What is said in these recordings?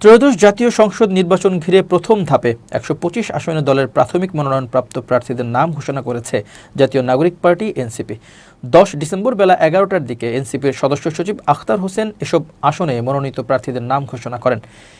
ত্রয়োদশ জাতীয় সংসদ নির্বাচন ঘিরে প্রথম ধাপে ১২৫ আসনে দলের প্রাথমিক মনোনয়নপ্রাপ্ত প্রার্থীদের নাম ঘোষণা করেছে জাতীয় নাগরিক পার্টি এনসিপি। ১০ ডিসেম্বর বেলা ১১টার দিকে এনসিপির সদস্য সচিব আখতার হোসেন এসব আসনে মনোনীত প্রার্থীদের নাম ঘোষণা করেন।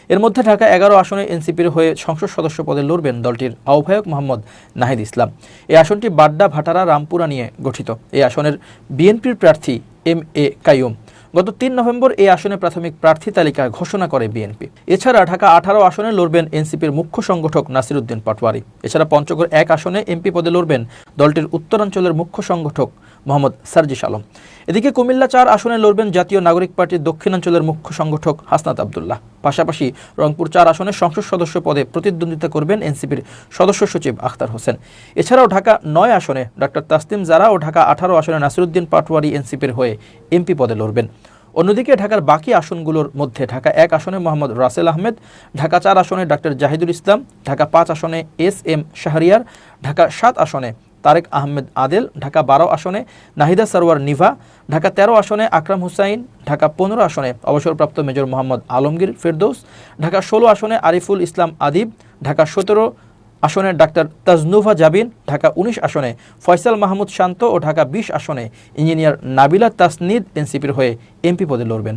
এর মধ্যে ঢাকা ১১ আসনে এনসিপির হয়ে সংসদ সদস্য পদে লড়বেন দলটির আহ্বায়ক মোহাম্মদ নাহিদ ইসলাম। এই আসনটি বাড্ডা, ভাটারা, রামপুরা নিয়ে গঠিত। এই আসনের বিএনপির প্রার্থী এম.এ. কাইয়ুম। গত ৩ নভেম্বর এই আসনে প্রাথমিক প্রার্থী তালিকা ঘোষণা করে বিএনপি। এছাড়া ঢাকা ১৮ আসনে লড়বেন এনসিপির মুখ্য সংগঠক নাসির উদ্দিন পাটোয়ারি। এছাড়া পঞ্চগড় ১ আসনে এমপি পদে লড়বেন দলটির উত্তরাঞ্চলের মুখ্য সংগঠক মোহাম্মদ সার্জিস আলম। এদিকে কুমিল্লা ৪ আসনে লড়বেন জাতীয় নাগরিক পার্টির দক্ষিণাঞ্চলের মুখ্য সংগঠক হাসনাত আবদুল্লাহ। পাশাপাশি রংপুর ৪ আসনে সংসদ সদস্য পদে প্রতিদ্বন্দ্বিতা করবেন এনসিপির সদস্য সচিব আখতার হোসেন। এছাড়াও ঢাকা ৯ আসনে ডক্টর তাসনিম জারা ও ঢাকা ১৮ আসনে নাসির উদ্দিন পাটোয়ারি এনসিপির হয়ে এমপি পদে লড়বেন। অন্যদিকে ঢাকার বাকি আসনগুলোর মধ্যে ঢাকা ১ আসনে মোহাম্মদ রাসেল আহমেদ, ঢাকা ৪ আসনে ডাক্তার জাহিদুল ইসলাম, ঢাকা ৫ আসনে এস.এম. শাহরিয়ার, ঢাকা ৭ আসনে তারেক আহমেদ আদেল, ঢাকা ১২ আসনে নাহিদা সরওয়ার নিভা, ঢাকা ১৩ আসনে আকরাম হুসাইন, ঢাকা ১৫ আসনে অবসরপ্রাপ্ত মেজর মোহাম্মদ আলমগীর ফেরদৌস, ঢাকা ১৬ আসনে আরিফুল ইসলাম আদিব, ঢাকা ১৭ আসনে ডাক্তার তাজনুভা জাবিন, ঢাকা ১৯ আসনে ফয়সাল মাহমুদ শান্ত ও ঢাকা ২০ আসনে ইঞ্জিনিয়ার নাবিলা তাসনিদ এনসিপির হয়ে এমপি পদে লড়বেন।